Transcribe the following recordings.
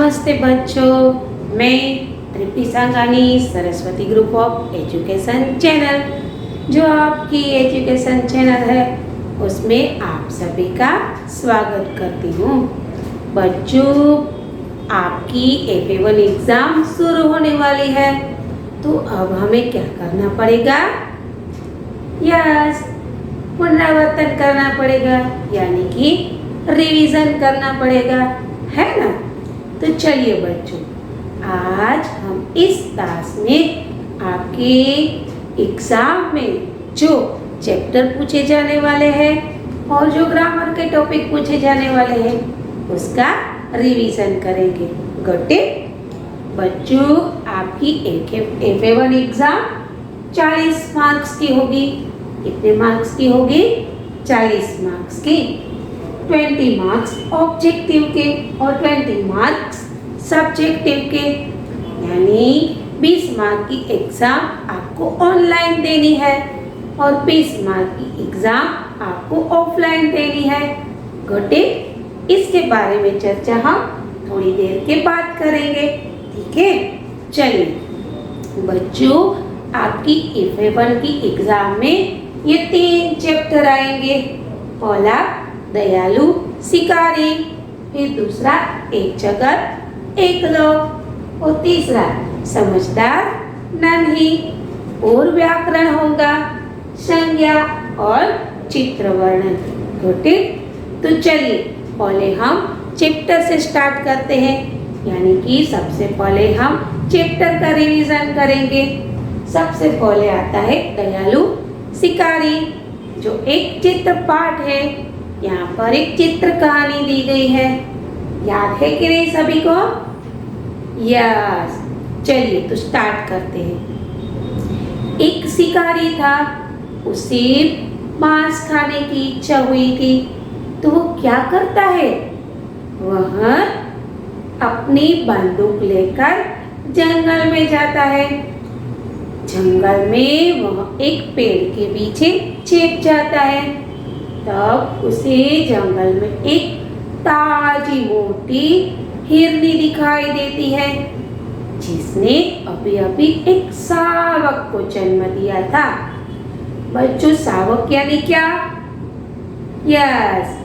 नमस्ते बच्चों, मैं Tripti Sangani Saraswati group of education channel जो आपकी एजुकेशन चैनल है उसमें आप सभी का स्वागत करती हूँ। बच्चों, आपकी FA1 एग्ज़ाम शुरू होने वाली है, तो अब हमें क्या करना पड़ेगा? यस, पुनरावर्तन करना पड़ेगा, यानी कि रिवीजन करना पड़ेगा, है ना? तो चलिए बच्चों, आज हम इस क्लास में आपके एग्जाम में जो चैप्टर पूछे जाने वाले हैं और जो ग्रामर के टॉपिक पूछे जाने वाले हैं उसका रिवीजन करेंगे। Got it? बच्चों, आपकी FA1 एग्जाम 40 मार्क्स की होगी। कितने मार्क्स की होगी? 40 मार्क्स की। 20 मार्क्स ऑब्जेक्टिव के और 20 मार्क्स सब्जेक्टिव के, यानी 20 मार्क की एग्ज़ाम आपको ऑनलाइन देनी है और 20 मार्क की एग्ज़ाम आपको ऑफलाइन देनी है। Got it? इसके बारे में चर्चा हम थोड़ी देर के बाद करेंगे, ठीक है? चलिए बच्चों, आपकी FA1 की एग्ज़ाम में ये 3 चैप्टर आएंगे। पहला दयालु शिकारी, फिर दूसरा एक जगत एक लोग और तीसरा समझदार नन्ही। और व्याकरण होगा, संज्ञा और चित्र वर्णन। Got it? तो चलिए पहले हम चैप्टर से स्टार्ट करते हैं, यानी कि सबसे पहले हम चैप्टर का रिवीजन करेंगे। सबसे पहले आता है दयालु शिकारी, जो एक चित्र पाठ है। यहाँ पर एक चित्र कहानी दी गई है, याद है कि नहीं सभी को? यस, चलिए तो स्टार्ट करते हैं। एक शिकारी था, उसे मांस खाने की इच्छा हुई थी, तो वो क्या करता है? वह अपनी बंदूक लेकर जंगल में जाता है। जंगल में वह एक पेड़ के पीछे छिप जाता है। तब उसे जंगल में एक ताजी मोटी हिरनी दिखाई देती है, जिसने अभी अभी एक शावक को जन्म दिया था। बच्चों, शावक यानी क्या? यस,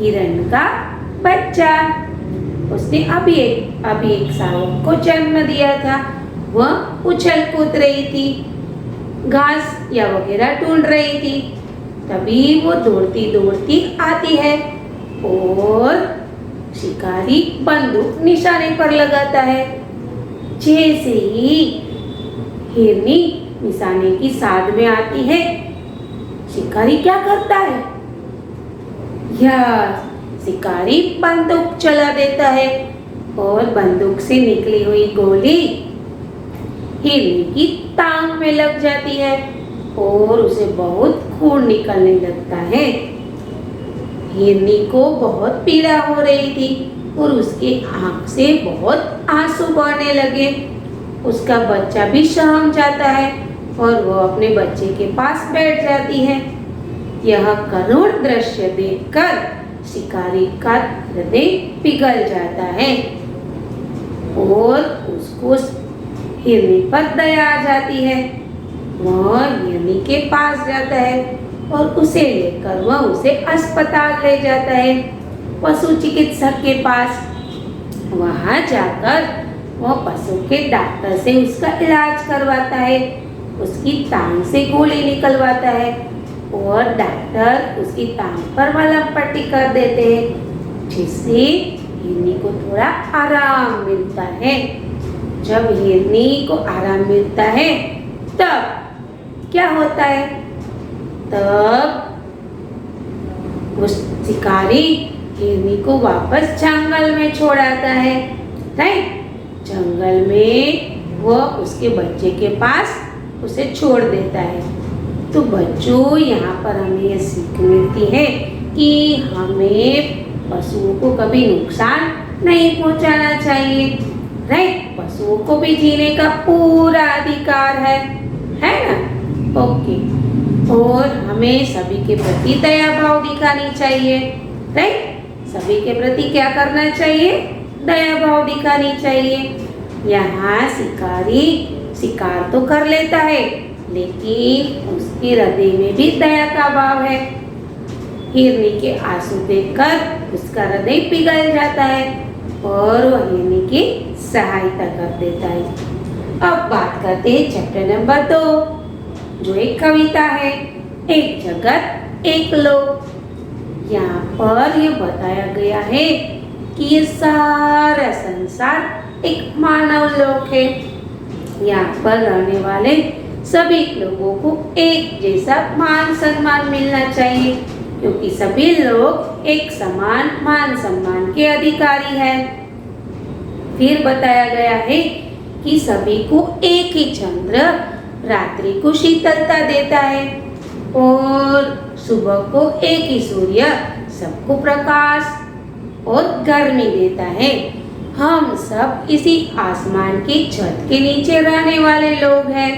हिरण का बच्चा। उसने अभी एक शावक को जन्म दिया था। वह उछल कूद रही थी, घास या वगैरह ढूंढ रही थी। तभी वो दौड़ती दौड़ती आती है और शिकारी बंदूक निशाने पर लगाता है। जैसे ही हिरनी निशाने की साध में आती है, शिकारी क्या करता है? यस, शिकारी बंदूक चला देता है और बंदूक से निकली हुई गोली हिरनी की टांग में लग जाती है और उसे बहुत खून निकलने लगता है। हिरनी को बहुत पीड़ा हो रही थी और उसके आंख से बहुत आंसू बहने लगे। उसका बच्चा भी सहम जाता है और वो अपने बच्चे के पास बैठ जाती है। यह करुण दृश्य देखकर शिकारी का हृदय पिघल जाता है और उसको हिरनी पर दया आ जाती है। वह हिरनी के पास जाता है और उसे लेकर वह उसे अस्पताल ले जाता है, पशु चिकित्सक के पास। वहां जाकर वह पशु के डॉक्टर से उसका इलाज करवाता है, उसकी टांग से गोली निकलवाता है और डॉक्टर उसकी टांग पर मलहम पट्टी कर देते हैं, जिससे हिरनी को थोड़ा आराम मिलता है। जब हिरनी को आराम मिलता है तब क्या होता है? तब उस शिकारी हिरनी को वापस जंगल में छोड़ आता है। राइट? जंगल में वह उसके बच्चे के पास उसे छोड़ देता है। तो बच्चों, यहाँ पर हमें यह सीख मिलती है कि हमें पशुओं को कभी नुकसान नहीं पहुँचाना चाहिए। राइट? पशुओं को भी जीने का पूरा अधिकार है ना? ओके। और हमें सभी के प्रति दया भाव दिखानी चाहिए। राइट? सभी के प्रति क्या करना चाहिए? दया भाव दिखानी चाहिए। यहाँ शिकारी शिकार तो कर लेता है, लेकिन उसके हृदय में भी दया का भाव है। हिरनी के आंसू देखकर उसका हृदय पिघल जाता है और वह हिरनी की सहायता कर देता है। अब बात करते हैं चैप्टर नंबर 2, जो एक कविता है, एक जगत एक लोक। यहाँ पर यह बताया गया है कि ये सारा संसार एक मानव लोक है। यहाँ पर रहने वाले सभी लोगों को एक जैसा मान सम्मान मिलना चाहिए, क्योंकि सभी लोग एक समान मान सम्मान के अधिकारी हैं। फिर बताया गया है कि सभी को एक ही चंद्र रात्रि को शीतलता देता है और सुबह को एक ही सूर्य सबको प्रकाश और गर्मी देता है। हम सब इसी आसमान की छत के नीचे रहने वाले लोग हैं,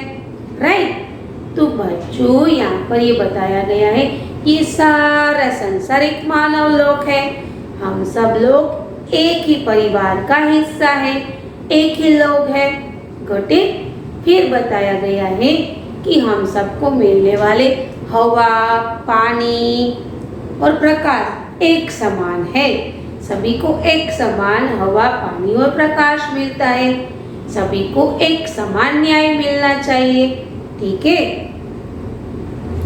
राइट। तो बच्चों, यहाँ पर ये बताया गया है कि सारा संसार एक मानव लोक है। हम सब लोग एक ही परिवार का हिस्सा है, एक ही लोग हैं। गोटे फिर बताया गया है कि हम सबको मिलने वाले हवा, पानी और प्रकाश एक समान है। सभी को एक समान हवा, पानी और प्रकाश मिलता है। सभी को एक समान न्याय मिलना चाहिए, ठीक है।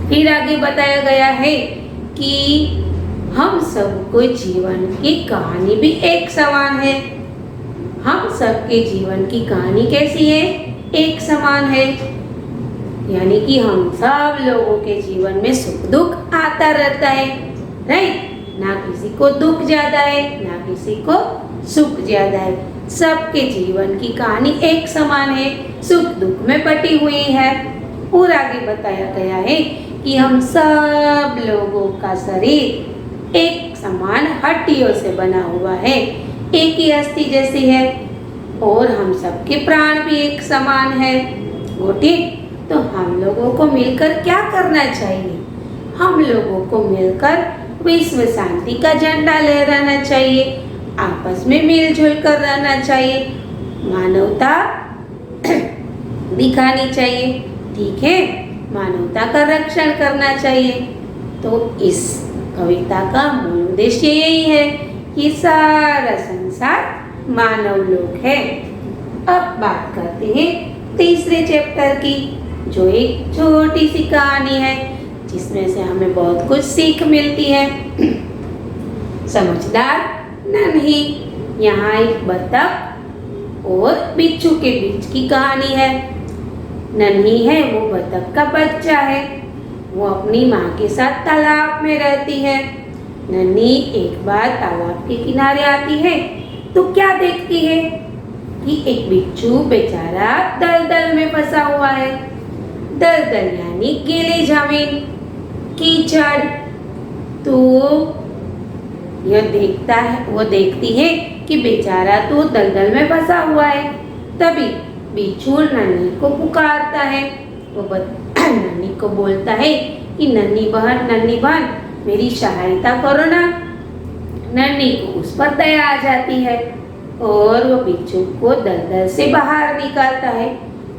फिर आगे बताया गया है कि हम सबको जीवन की कहानी भी एक समान है। हम सबके जीवन की कहानी कैसी है? एक समान है। यानी कि हम सब लोगों के जीवन में सुख दुख आता रहता है, राइट। ना किसी को दुख ज्यादा है, ना किसी को सुख ज्यादा है। सबके जीवन की कहानी एक समान है, सुख दुख में बटी हुई है। और आगे बताया गया है कि हम सब लोगों का शरीर एक समान हड्डियों से बना हुआ है, एक ही अस्थि जैसी है। और हम सबके प्राण भी एक समान है, वो ठीक। तो हम लोगों को मिलकर क्या करना चाहिए? हम लोगों को मिलकर विश्व शांति का झंडा लहराना चाहिए, आपस में मिलजुल कर रहना चाहिए, मानवता दिखानी चाहिए, ठीक है। मानवता का रक्षण करना चाहिए। तो इस कविता का मूल उद्देश्य यही है कि सारा संसार मानव लोक है। अब बात करते हैं तीसरे चैप्टर की, जो एक छोटी सी कहानी है जिसमें से हमें बहुत कुछ सीख मिलती है। समझदार नन्ही। यहाँ एक बतख और बिच्छू के बीच की कहानी है। नन्ही है वो बतख का बच्चा है, वो अपनी माँ के साथ तालाब में रहती है। नन्ही एक बार तालाब के किनारे आती है तो क्या देखती है कि एक बिच्छू बेचारा दलदल में फंसा हुआ है। दलदल यानी गीली जमीन, कीचड़। तो वो देखती है कि बेचारा तो दलदल में फंसा हुआ है। तभी बिच्छू नन्ही को पुकारता है। वो नन्ही को बोलता है कि नन्ही बहन मेरी सहायता करो ना। नन्ही को उस पर दया आ जाती है और वो बिच्छू को दलदल से बाहर निकालता है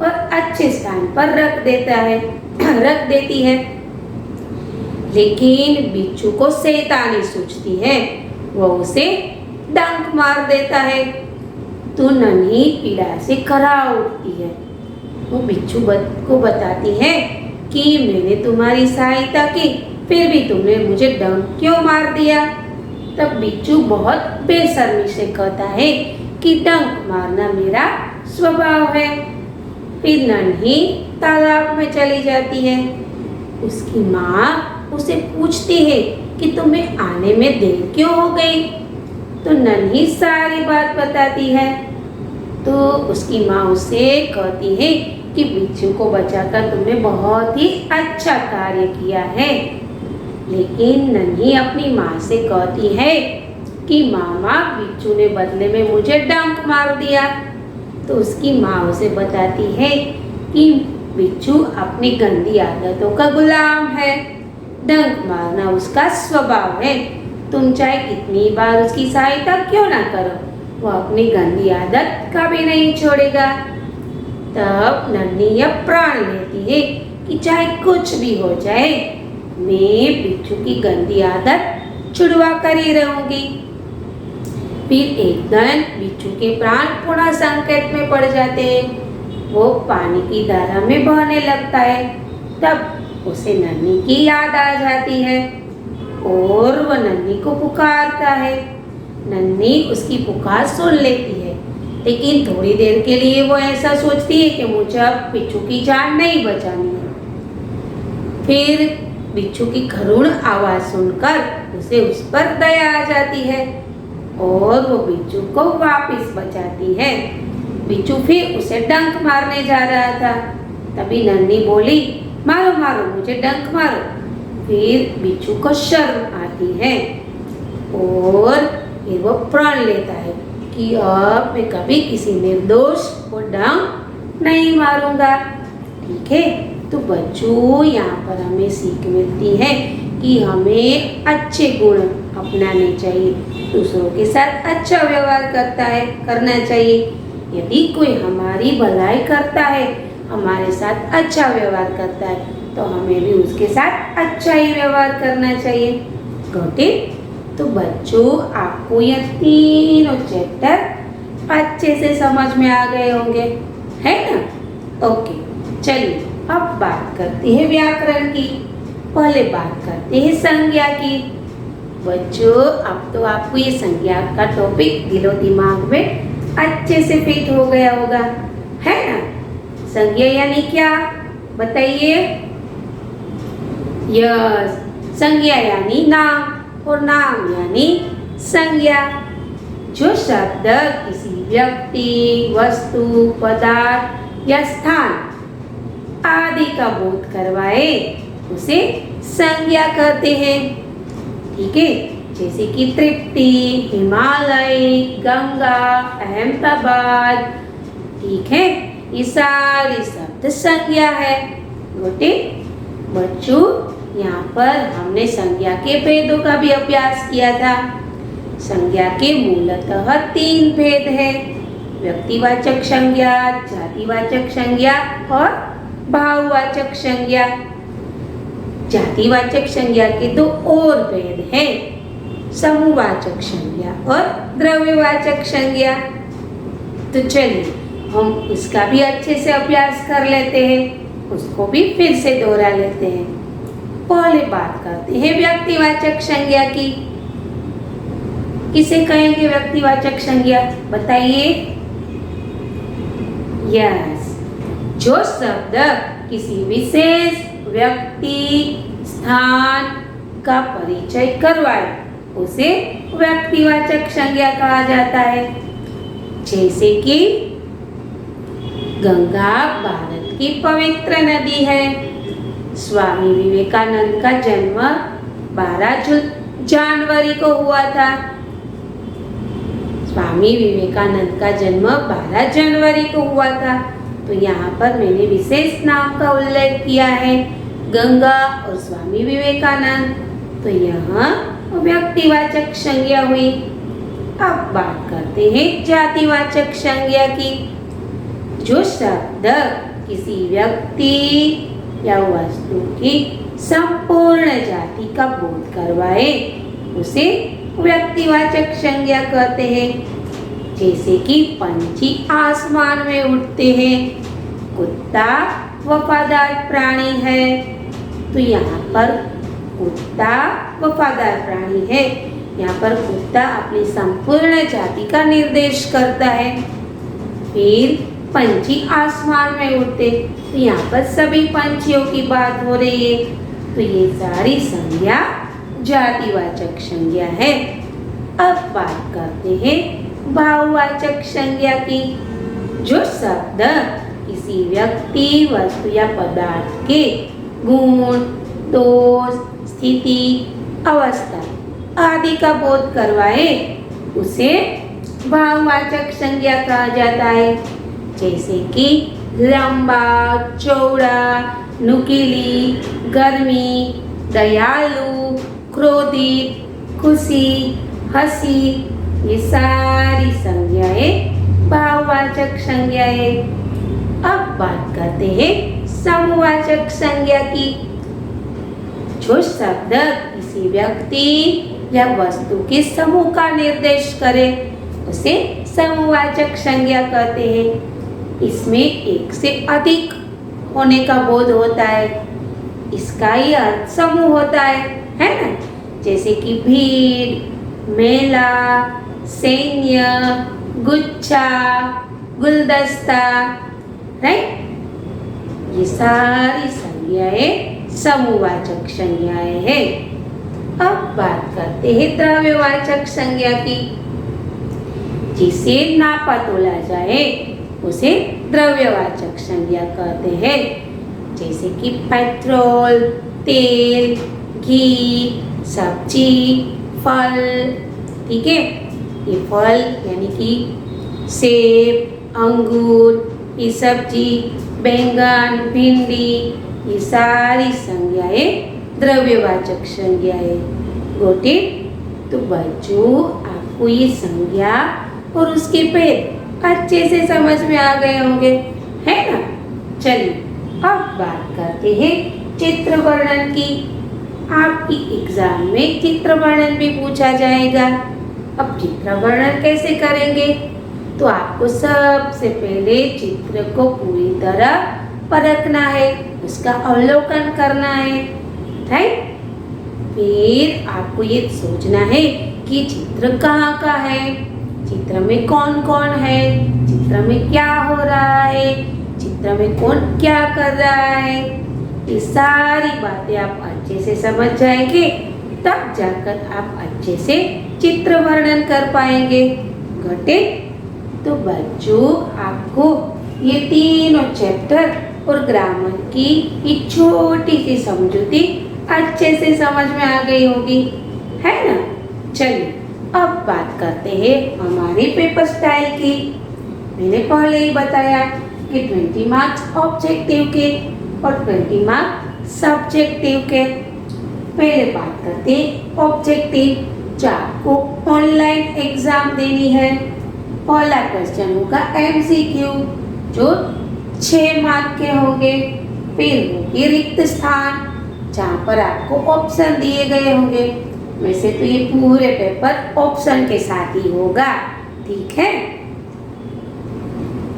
और अच्छे स्थान पर रख देती है। लेकिन बिच्छू को शैतानी सूझती है, वो उसे डंक मार देता है। तो नन्ही पीड़ा से खर्रा उठती है। वो बिच्छू को बताती है कि मैंने तुम्हारी सहायता की, फिर भी तुमने मुझे डंक क्यों मार दिया? तब बिच्छू बहुत बेशर्मी से कहता है कि डंक मारना मेरा स्वभाव है। फिर नन्ही तालाब में चली जाती है। उसकी माँ उसे पूछती है कि तुम्हें आने में देर क्यों हो गई? तो नन्ही सारी बात बताती है। तो उसकी माँ उसे कहती है कि बिच्छू को बचाकर तुमने बहुत ही अच्छा कार्य किया है। लेकिन नन्ही अपनी माँ से कहती है कि मामा, बिच्छू ने बदले में मुझे डंक मार दिया। तो उसकी माँ उसे बताती है कि बिच्छू अपनी गंदी आदतों का गुलाम है, डंक मारना उसका स्वभाव है। तुम चाहे कितनी बार उसकी सहायता क्यों ना करो, वो अपनी गंदी आदत कभी नहीं छोड़ेगा। तब नन्ही यह प्रण लेती है कि चाहे कुछ भी हो जाए, मैं बिच्छू की गंदी आदत छुड़वा कर ही रहूंगी। फिर एक दिन बिच्छू के प्राण पुनः संकट में पड़ जाते हैं। वो पानी की धारा में बहने लगता है। तब उसे नन्ही की याद आ जाती है और वह नन्ही को पुकारता है। नन्ही उसकी पुकार सुन लेती है, लेकिन थोड़ी देर के लिए वो ऐसा सोचती है कि मुझे अब बिच्छू की जान नहीं बचानी है। फिर बिच्छू की करुण आवाज सुनकर उसे उस पर दया आ जाती है और वो बिच्छू को वापस बचाती है। बिच्छू फिर उसे डंक मारने जा रहा था। तभी नन्ही बोली, मारो मारो, मुझे डंक मारो। फिर बिच्छू को शर्म आती है और फिर वो प्रण लेता है कि अब मैं कभी किसी निर्दोष को डंक नहीं मारूंगा। ठीक है, तो बच्चों यहाँ पर हमें सीख मिलती है कि हमें अच्छे गुण अपनाने चाहिए, दूसरों के साथ अच्छा व्यवहार करना चाहिए। यदि कोई हमारी भलाई करता है, हमारे साथ अच्छा व्यवहार करता है, तो हमें भी उसके साथ अच्छा ही व्यवहार करना चाहिए। Got it? तो बच्चों, आपको यह तीनों चैप्टर अच्छे से समझ में आ गए होंगे, है ना? ओके, चलिए अब बात करते हैं व्याकरण की। पहले बात करते हैं संज्ञा की। बच्चों, अब तो आपको ये संज्ञा का टॉपिक दिलो दिमाग में अच्छे से फिट हो गया होगा, है ना? संज्ञा यानी क्या, बताइए? यस, संज्ञा यानी नाम और नाम यानी संज्ञा। जो शब्द किसी व्यक्ति, वस्तु, पदार्थ या स्थान आदि का बोध करवाए उसे संज्ञा कहते हैं। ठीक है, जैसे कि तृप्ति, हिमालय, गंगा, अहमदाबाद। ठीक है, ये सारी शब्द संज्ञा है। गोटे बच्चों, यहाँ पर हमने संज्ञा के भेदों का भी अभ्यास किया था। संज्ञा के मूलतः 3 भेद है: व्यक्तिवाचक संज्ञा, जातिवाचक संज्ञा और भाववाचक संज्ञा। जातिवाचक संज्ञा के 2 और भेद हैं: समूहवाचक संज्ञा और द्रव्यवाचक संज्ञा। तो चलिए हम इसका भी अच्छे से अभ्यास कर लेते हैं, उसको भी फिर से दोहरा लेते हैं। पहले बात करते हैं व्यक्तिवाचक संज्ञा की। किसे कहेंगे व्यक्तिवाचक संज्ञा, बताइए? यस, जो शब्द किसी विशेष व्यक्ति, स्थान का परिचय करवाए उसे व्यक्तिवाचक संज्ञा कहा जाता है। जैसे कि गंगा भारत की पवित्र नदी है। स्वामी विवेकानंद का जन्म 12 जनवरी को हुआ था। स्वामी विवेकानंद का जन्म 12 जनवरी को हुआ था। तो यहाँ पर मैंने विशेष नाम का उल्लेख किया है, गंगा और स्वामी विवेकानंद। तो यहाँ व्यक्तिवाचक संज्ञा हुई। अब बात करते हैं जातिवाचक संज्ञा की। जो शब्द किसी व्यक्ति या वस्तु की संपूर्ण जाति का बोध करवाए उसे व्यक्तिवाचक संज्ञा कहते हैं। जैसे कि पंछी आसमान में उड़ते हैं, कुत्ता वफादार प्राणी है। तो यहाँ पर कुत्ता वफादार प्राणी है। यहाँ पर कुत्ता अपनी संपूर्ण जाति का निर्देश करता है। फिर पंछी आसमान में उड़ते, तो यहाँ पर सभी पंछियों की बात हो रही है। तो ये सारी संज्ञा जातिवाचक संज्ञा है। अब बात करते हैं भाववाचक संज्ञा की। जो शब्द किसी व्यक्ति, वस्तु या पदार्थ के गुण, दोष, स्थिति, अवस्था आदि का बोध करवाए उसे भाववाचक संज्ञा कहा जाता है। जैसे कि लंबा, चौड़ा, नुकीली, गर्मी, दयालु, क्रोधित, खुशी, हंसी, ये सारी संज्ञाएं भाववाचक संज्ञाएं। अब बात करते हैं समूहवाचक संज्ञा की। जो शब्द किसी व्यक्ति या वस्तु के समूह का निर्देश करे उसे समूहवाचक संज्ञा कहते हैं। इसमें एक से अधिक होने का बोध होता है। इसका ही अर्थ समूह होता है ना। जैसे कि भीड़, मेला, सैन्य, गुच्छा, गुलदस्ता, राइट। ये सारी संज्ञाएं समूहवाचक संज्ञाएं हैं। अब बात करते हैं द्रव्यवाचक संज्ञा की। जिसे नापा तोला जाए उसे द्रव्यवाचक संज्ञा कहते हैं। जैसे कि पेट्रोल, तेल, घी, सब्जी, फल, ठीक है। ये फल यानी कि सेब, अंगूर, ये सब्जी, बैंगन, भिंडी, ये सारी संज्ञाएं द्रव्यवाचक संज्ञाएं। Got it? तो बच्चों आपको ये संज्ञा और उसके पेड़ अच्छे से समझ में आ गए होंगे, है ना। चलिए अब बात करते हैं चित्र वर्णन की। आपकी एग्जाम में चित्र वर्णन भी पूछा जाएगा। अब चित्र वर्णन कैसे करेंगे? तो आपको सबसे पहले चित्र को पूरी तरह परखना है, उसका अवलोकन करना है, राइट। फिर आपको ये सोचना है कि चित्र कहाँ का है, चित्र में कौन कौन है, चित्र में क्या हो रहा है, चित्र में कौन क्या कर रहा है। ये सारी बातें आप अच्छे से समझ जाएंगे, तब जाकर आप अच्छे से चित्र वर्णन कर पाएंगे। घटे? तो बच्चों आपको ये तीनों चैप्टर और ग्रामर की ये छोटी सी समझौती अच्छे से समझ में आ गई होगी, है ना। चलिए अब बात करते हैं हमारे पेपर स्टाइल की। मैंने पहले ही बताया कि 20 मार्क्स ऑब्जेक्टिव के और 20 मार्क्स सब्जेक्टिव के। पहले बात करते हैं ऑब्जेक्टिव। जो आपको ऑनलाइन एग्जाम देनी है, पहला क्वेश्चन होगा MCQ जो 6 मार्क के होंगे। फिर होगी रिक्त स्थान जहाँ पर आपको ऑप्शन दिए गए होंगे। वैसे तो ये पूरे पेपर ऑप्शन के साथ ही होगा, ठीक है।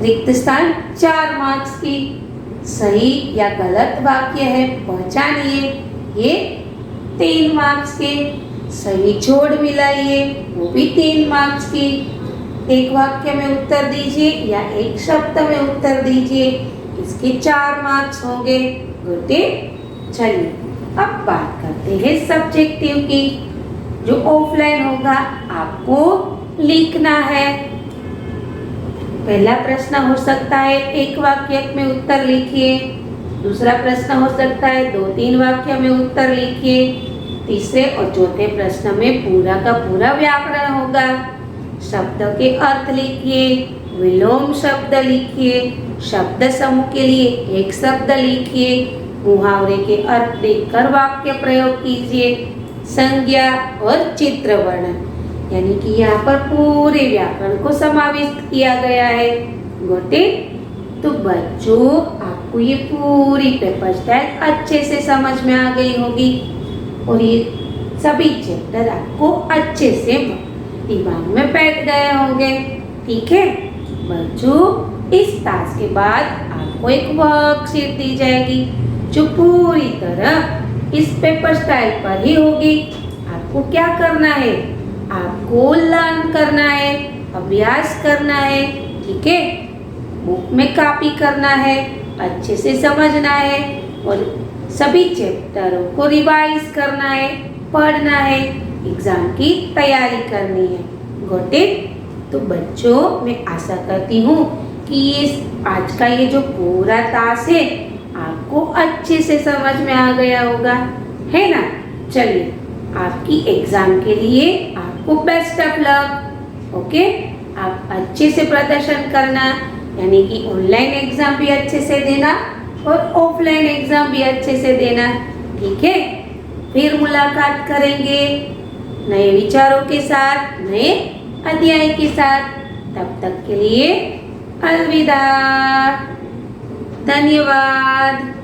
रिक्त स्थान 4 मार्क्स की। सही या गलत वाक्य है पहचानिए, ये 3 मार्क्स के। सही जोड़ मिलाइए, वो भी 3 मार्क्स की। एक वाक्य में उत्तर दीजिए या एक शब्द में उत्तर दीजिए, इसके 4 मार्क्स होंगे। गुड। चलिए अब बात करते हैं सब्जेक्टिव की। जो ऑफलाइन होगा आपको लिखना है। पहला प्रश्न हो सकता है एक वाक्य में उत्तर लिखिए। दूसरा प्रश्न हो सकता है 2-3 वाक्य में उत्तर लिखिए। तीसरे और चौथे प्रश्न में पूरा का पूरा व्याकरण होगा। शब्द के अर्थ लिखिए, विलोम शब्द लिखिए, शब्द समूह के लिए एक शब्द लिखिए, मुहावरे के अर्थ देखकर वाक्य प्रयोग कीजिए, संज्ञा और चित्र वर्णन, यानी कि यहाँ पर पूरे व्याकरण को समाविष्ट किया गया है। Got it? तो बच्चों आपको ये पूरी पेपर स्टाइल अच्छे से समझ में आ गई होगी और ये सभी चैप्टर आपको अच्छे से दिमाग में बैठ गए होंगे, ठीक है। बच्चों इस टास्क के बाद आपको एक वर्कशीट दी जाएगी जो पूरी तरह इस पेपर स्टाइल पर ही होगी। आपको क्या करना है? आपको लर्न करना है, अभ्यास करना है, ठीक है। बुक में कॉपी करना है, अच्छे से समझना है और सभी चैप्टरों को रिवाइज करना है, पढ़ना है, एग्जाम की तैयारी करनी है। Got it? तो बच्चों मैं आशा करती हूँ कि ये आज का ये जो पूरा टास्क है आपको अच्छे से समझ में आ गया होगा, है ना। चलिए आपकी एग्जाम के लिए आपको बेस्ट ऑफ लक। ओके, आप अच्छे से प्रदर्शन करना, यानी कि ऑनलाइन एग्जाम भी अच्छे से देना और ऑफलाइन एग्जाम भी अच्छे से देना, ठीक है। फिर मुलाकात करेंगे नए विचारों के साथ, नए अध्याय के साथ। तब तक के लिए अलविदा। धन्यवाद।